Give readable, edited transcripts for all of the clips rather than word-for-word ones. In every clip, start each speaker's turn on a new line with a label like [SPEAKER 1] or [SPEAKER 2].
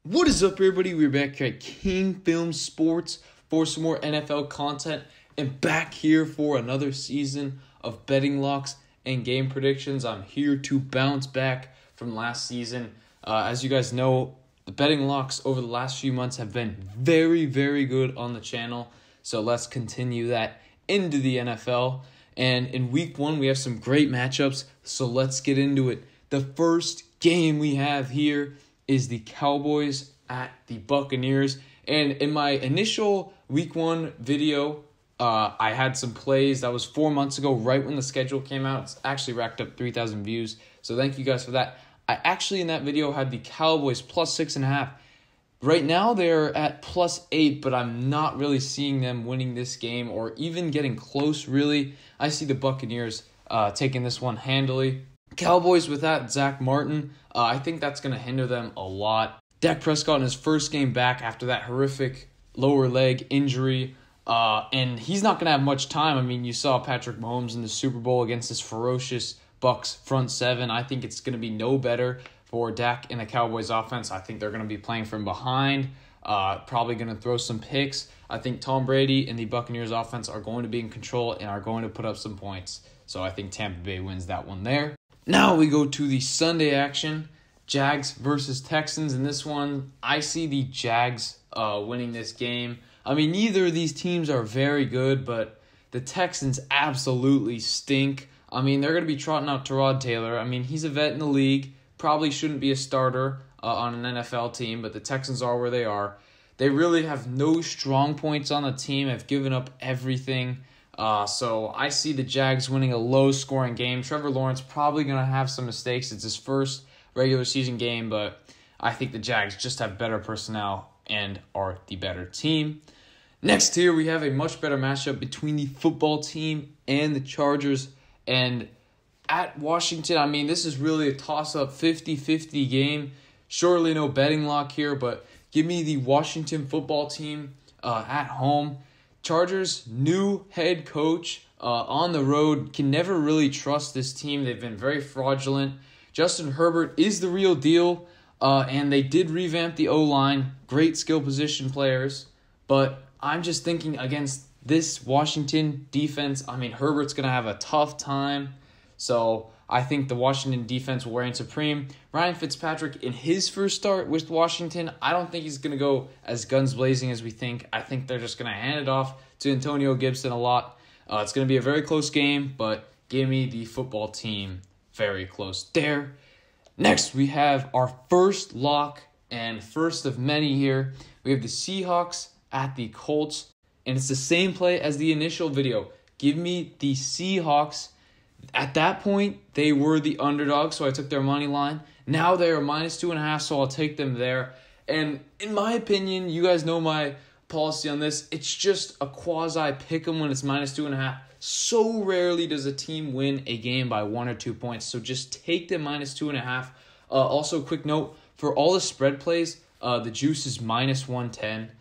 [SPEAKER 1] What is up, everybody? We're back here at King Film Sports for some more NFL content and back here for another season of betting locks and game predictions. I'm here to bounce back from last season. As you guys know, the betting locks over the last few months have been very, very good on the channel. So let's continue that into the NFL. And in week one, we have some great matchups. So let's get into it. The first game we have here is the Cowboys at the Buccaneers. And in my initial week one video, I had some plays. That was 4 months ago, right when the schedule came out. It's actually racked up 3,000 views. So thank you guys for that. I actually, in that video, had the Cowboys plus 6.5. Right now, they're at plus 8, but I'm not really seeing them winning this game or even getting close, really. I see the Buccaneers taking this one handily. Cowboys without Zach Martin, I think that's going to hinder them a lot. Dak Prescott in his first game back after that horrific lower leg injury, and he's not going to have much time. I mean, you saw Patrick Mahomes in the Super Bowl against this ferocious Bucs front seven. I think it's going to be no better for Dak in the Cowboys offense. I think they're going to be playing from behind, probably going to throw some picks. I think Tom Brady and the Buccaneers offense are going to be in control and are going to put up some points. So I think Tampa Bay wins that one there. Now we go to the Sunday action, Jags versus Texans. In this one, I see the Jags winning this game. I mean, neither of these teams are very good, but the Texans absolutely stink. I mean, they're going to be trotting out Tyrod Taylor. I mean, he's a vet in the league. Probably shouldn't be a starter on an NFL team, but the Texans are where they are. They really have no strong points on the team, have given up everything. So I see the Jags winning a low-scoring game. Trevor Lawrence probably going to have some mistakes. It's his first regular season game, but I think the Jags just have better personnel and are the better team. Next here, we have a much better matchup between the football team and the Chargers. And at Washington, I mean, this is really a toss-up 50-50 game. Surely no betting lock here, but give me the Washington football team at home. Chargers, new head coach on the road, can never really trust this team. They've been very fraudulent. Justin Herbert is the real deal, and they did revamp the O-line. Great skill position players, but I'm just thinking against this Washington defense, I mean, Herbert's going to have a tough time, so I think the Washington defense will reign supreme. Ryan Fitzpatrick, in his first start with Washington, I don't think he's going to go as guns blazing as we think. I think they're just going to hand it off to Antonio Gibson a lot. It's going to be a very close game, but give me the football team very close there. Next, we have our first lock and first of many here. We have the Seahawks at the Colts, and it's the same play as the initial video. Give me the Seahawks. At that point, they were the underdog, so I took their money line. Now they are minus 2.5, so I'll take them there. And in my opinion, you guys know my policy on this. It's just a quasi pick 'em when it's minus 2.5. So rarely does a team win a game by 1 or 2 points, so just take the minus 2.5. Also, quick note, for all the spread plays, the juice is minus 110,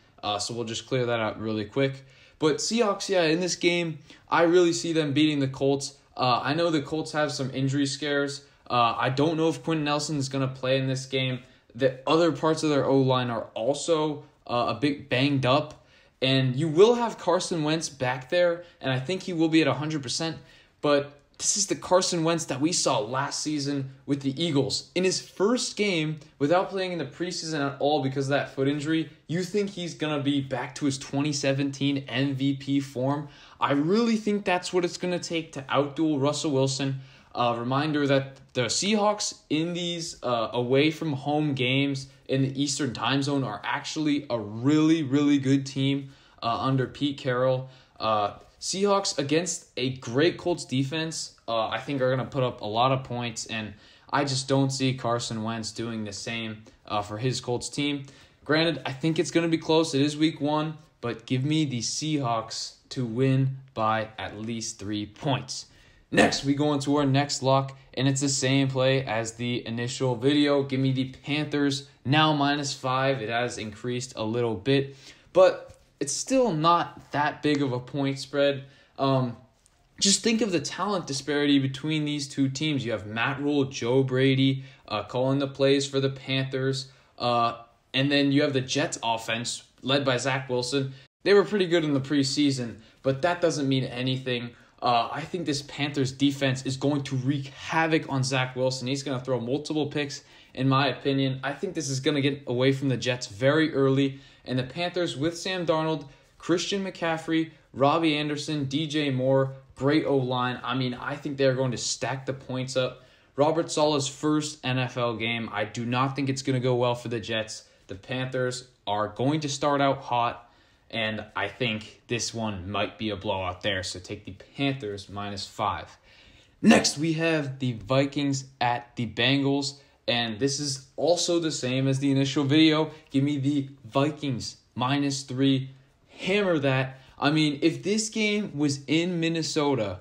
[SPEAKER 1] so we'll just clear that out really quick. But Seahawks, yeah, in this game, I really see them beating the Colts. I know the Colts have some injury scares. I don't know if Quentin Nelson is going to play in this game. The other parts of their O-line are also a bit banged up. And you will have Carson Wentz back there, and I think he will be at 100%. But this is the Carson Wentz that we saw last season with the Eagles. In his first game, without playing in the preseason at all because of that foot injury, you think he's going to be back to his 2017 MVP form? I really think that's what it's going to take to outduel Russell Wilson. Reminder that the Seahawks in these away from home games in the Eastern time zone are actually a really, really good team under Pete Carroll. Seahawks against a great Colts defense, I think are going to put up a lot of points, and I just don't see Carson Wentz doing the same for his Colts team. Granted, I think it's going to be close. It is week one, but give me the Seahawks to win by at least 3 points. Next, we go into our next lock, and it's the same play as the initial video. Give me the Panthers, now minus 5. It has increased a little bit, but it's still not that big of a point spread. Just think of the talent disparity between these two teams. You have Matt Rule, Joe Brady calling the plays for the Panthers. And then you have the Jets offense led by Zach Wilson. They were pretty good in the preseason, but that doesn't mean anything. I think this Panthers defense is going to wreak havoc on Zach Wilson. He's going to throw multiple picks, in my opinion. I think this is going to get away from the Jets very early. And the Panthers with Sam Darnold, Christian McCaffrey, Robbie Anderson, DJ Moore, great O-line. I mean, I think they're going to stack the points up. Robert Saleh's first NFL game. I do not think it's going to go well for the Jets. The Panthers are going to start out hot, and I think this one might be a blowout there. So take the Panthers -5. Next, we have the Vikings at the Bengals, and this is also the same as the initial video. Give me the Vikings -3. Hammer that. I mean, if this game was in Minnesota,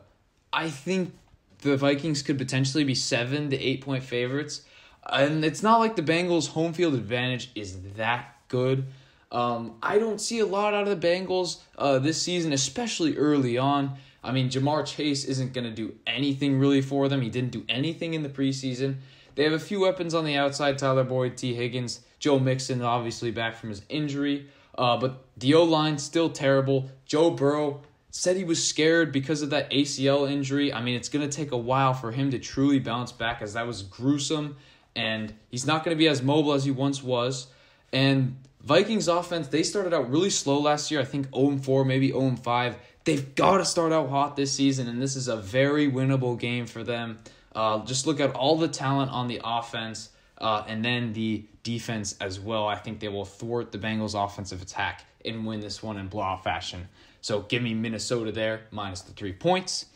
[SPEAKER 1] I think the Vikings could potentially be 7 to 8 point favorites. And it's not like the Bengals' home field advantage is that good. I don't see a lot out of the Bengals this season, especially early on. I mean, Jamar Chase isn't going to do anything really for them. He didn't do anything in the preseason. They have a few weapons on the outside, Tyler Boyd, T. Higgins, Joe Mixon, obviously back from his injury. But the O-line still terrible. Joe Burrow said he was scared because of that ACL injury. I mean, it's going to take a while for him to truly bounce back, as that was gruesome. And he's not going to be as mobile as he once was. And Vikings offense, they started out really slow last year. I think 0-4, maybe 0-5. They've got to start out hot this season, and this is a very winnable game for them. Just look at all the talent on the offense and then the defense as well. I think they will thwart the Bengals' offensive attack and win this one in blowout fashion. So give me Minnesota there, -3 points.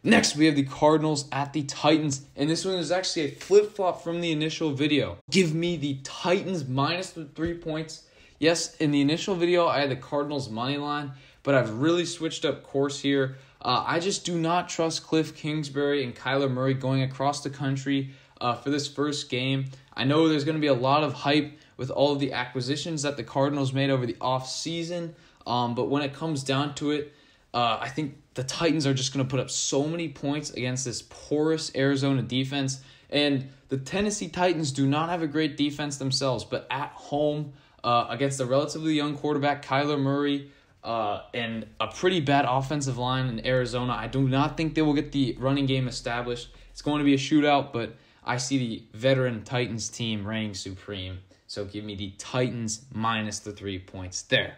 [SPEAKER 1] Next, we have the Cardinals at the Titans, and this one is actually a flip-flop from the initial video. Give me the Titans -3 points. Yes, in the initial video, I had the Cardinals money line, but I've really switched up course here. I just do not trust Cliff Kingsbury and Kyler Murray going across the country for this first game. I know there's going to be a lot of hype with all of the acquisitions that the Cardinals made over the offseason, but when it comes down to it, I think the Titans are just going to put up so many points against this porous Arizona defense. And the Tennessee Titans do not have a great defense themselves, but at home against a relatively young quarterback, Kyler Murray, and a pretty bad offensive line in Arizona, I do not think they will get the running game established. It's going to be a shootout, but I see the veteran Titans team reigning supreme. So give me the Titans -3 points there.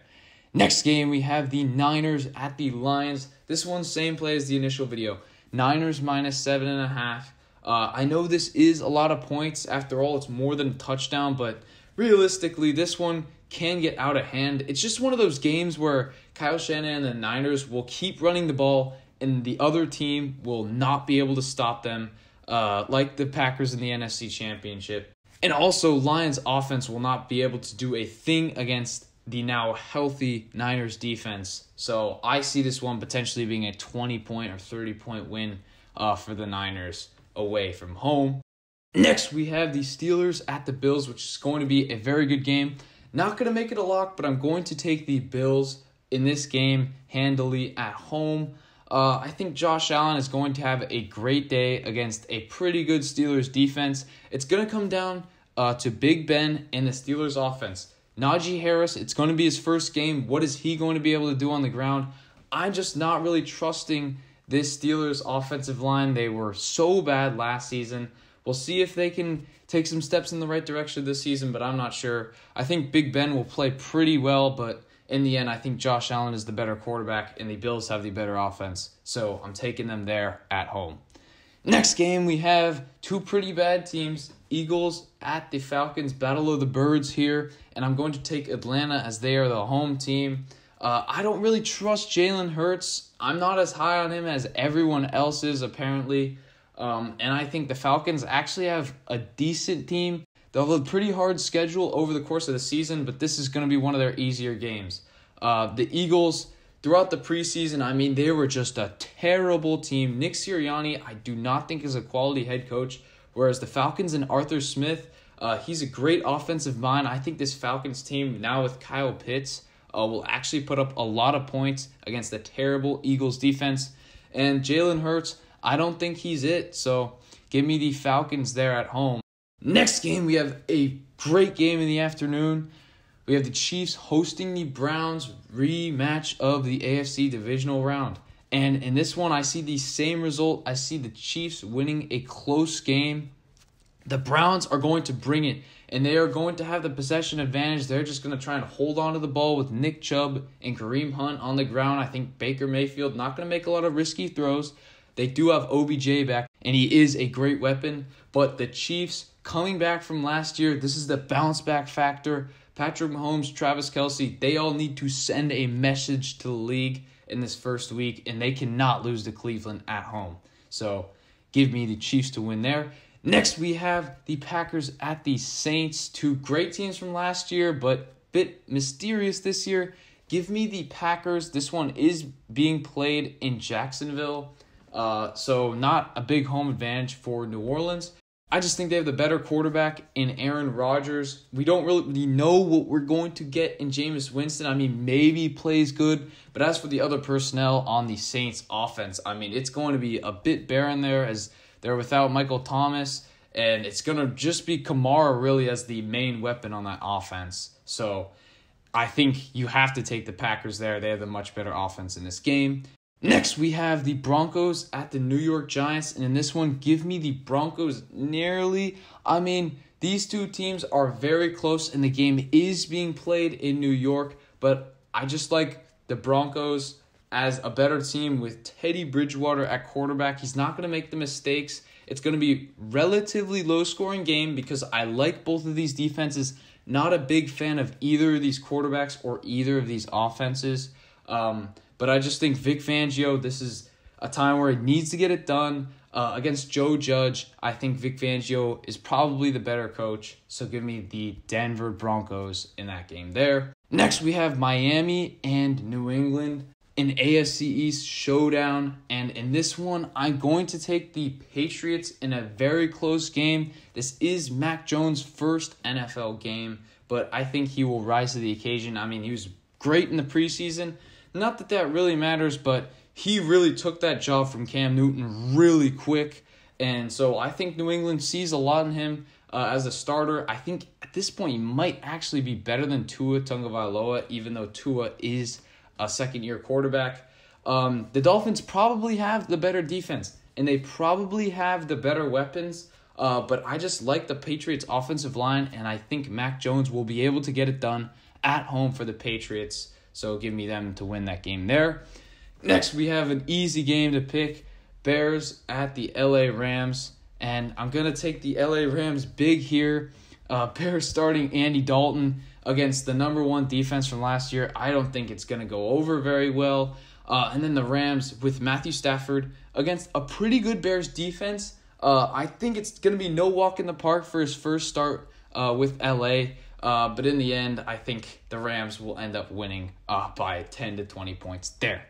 [SPEAKER 1] Next game, we have the Niners at the Lions. This one's same play as the initial video. Niners -7.5. I know this is a lot of points. After all, it's more than a touchdown, but realistically, this one can get out of hand. It's just one of those games where Kyle Shanahan and the Niners will keep running the ball, and the other team will not be able to stop them, like the Packers in the NFC Championship. And also, Lions offense will not be able to do a thing against the now healthy Niners defense. So I see this one potentially being a 20-point or 30-point win for the Niners away from home. Next, we have the Steelers at the Bills, which is going to be a very good game. Not going to make it a lock, but I'm going to take the Bills in this game handily at home. I think Josh Allen is going to have a great day against a pretty good Steelers defense. It's going to come down to Big Ben and the Steelers offense. Najee Harris, it's going to be his first game. What is he going to be able to do on the ground? I'm just not really trusting this Steelers offensive line. They were so bad last season. We'll see if they can take some steps in the right direction this season, but I'm not sure. I think Big Ben will play pretty well, but in the end, I think Josh Allen is the better quarterback, and the Bills have the better offense. So I'm taking them there at home. Next game, we have two pretty bad teams. Eagles at the Falcons, Battle of the Birds here, and I'm going to take Atlanta as they are the home team. I don't really trust Jalen Hurts. I'm not as high on him as everyone else is, apparently. And I think the Falcons actually have a decent team. They'll have a pretty hard schedule over the course of the season, but this is going to be one of their easier games. The Eagles, throughout the preseason, I mean, they were just a terrible team. Nick Sirianni, I do not think is a quality head coach, whereas the Falcons and Arthur Smith, he's a great offensive mind. I think this Falcons team, now with Kyle Pitts, will actually put up a lot of points against the terrible Eagles defense. And Jalen Hurts, I don't think he's it, so give me the Falcons there at home. Next game, we have a great game in the afternoon. we have the Chiefs hosting the Browns, rematch of the AFC Divisional round. And in this one, I see the same result. I see the Chiefs winning a close game. The Browns are going to bring it, and they are going to have the possession advantage. They're just going to try and hold on to the ball with Nick Chubb and Kareem Hunt on the ground. I think Baker Mayfield not going to make a lot of risky throws. They do have OBJ back, and he is a great weapon. But the Chiefs, coming back from last year, this is the bounce back factor. Patrick Mahomes, Travis Kelce, they all need to send a message to the league in this first week, and they cannot lose to Cleveland at home. So give me the Chiefs to win there. Next, we have the Packers at the Saints. Two great teams from last year, but a bit mysterious this year. Give me the Packers. This one is being played in Jacksonville, so not a big home advantage for New Orleans. I just think they have the better quarterback in Aaron Rodgers. We don't really know what we're going to get in Jameis Winston. I mean, maybe he plays good, but as for the other personnel on the Saints offense, I mean, it's going to be a bit barren there as they're without Michael Thomas, and it's going to just be Kamara really as the main weapon on that offense. So I think you have to take the Packers there. They have the much better offense in this game. Next, we have the Broncos at the New York Giants, and in this one, give me the Broncos nearly. I mean, these two teams are very close, and the game is being played in New York, but I just like the Broncos as a better team with Teddy Bridgewater at quarterback. He's not going to make the mistakes. It's going to be relatively low-scoring game because I like both of these defenses. Not a big fan of either of these quarterbacks or either of these offenses. But I just think Vic Fangio, this is a time where he needs to get it done against Joe Judge. I think Vic Fangio is probably the better coach, so give me the Denver Broncos in that game there. Next, we have Miami and New England, an AFC East showdown, and in this one, I'm going to take the Patriots in a very close game. This is Mac Jones' first NFL game, but I think he will rise to the occasion. I mean, he was great in the preseason. Not that that really matters, but he really took that job from Cam Newton really quick. And so I think New England sees a lot in him as a starter. I think at this point he might actually be better than Tua Tagovailoa, even though Tua is a second-year quarterback. The Dolphins probably have the better defense, and they probably have the better weapons. But I just like the Patriots' offensive line, and I think Mac Jones will be able to get it done at home for the Patriots. So give me them to win that game there. Next, we have an easy game to pick. Bears at the LA Rams. And I'm going to take the LA Rams big here. Bears starting Andy Dalton against the number one defense from last year. I don't think it's going to go over very well. And then the Rams with Matthew Stafford against a pretty good Bears defense. I think it's going to be no walk in the park for his first start with LA. But in the end, I think the Rams will end up winning by 10 to 20 points there.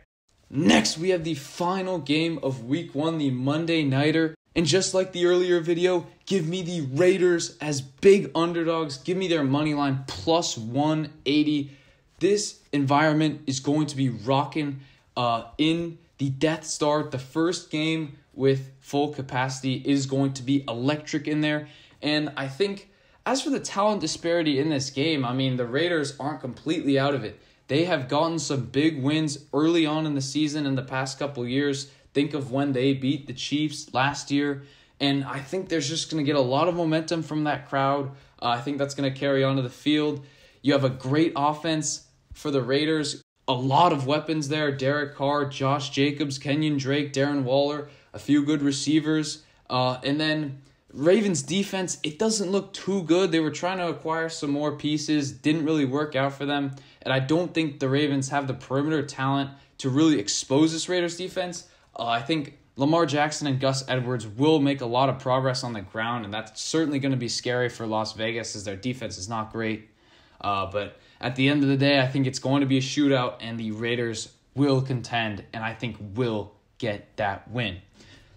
[SPEAKER 1] Next, we have the final game of Week 1, the Monday Nighter. And just like the earlier video, give me the Raiders as big underdogs. Give me their money line plus 180. This environment is going to be rocking in the Death Star. The first game with full capacity is going to be electric in there. And I think as for the talent disparity in this game, I mean, the Raiders aren't completely out of it. They have gotten some big wins early on in the season in the past couple years. Think of when they beat the Chiefs last year. And I think they're just going to get a lot of momentum from that crowd. I think that's going to carry on to the field. You have a great offense for the Raiders. A lot of weapons there. Derek Carr, Josh Jacobs, Kenyon Drake, Darren Waller. A few good receivers. And then Ravens defense, it doesn't look too good. They were trying to acquire some more pieces. Didn't really work out for them. And I don't think the Ravens have the perimeter talent to really expose this Raiders defense. I think Lamar Jackson and Gus Edwards will make a lot of progress on the ground, and that's certainly going to be scary for Las Vegas as their defense is not great. But at the end of the day, I think it's going to be a shootout, and the Raiders will contend, and I think will get that win.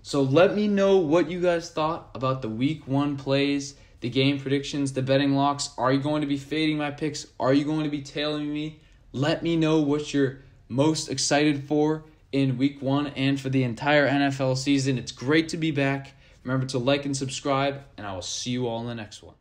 [SPEAKER 1] So let me know what you guys thought about the Week 1 plays, the game predictions, the betting locks. Are you going to be fading my picks? Are you going to be tailing me? Let me know what you're most excited for in Week 1 and for the entire NFL season. It's great to be back. Remember to like and subscribe, and I will see you all in the next one.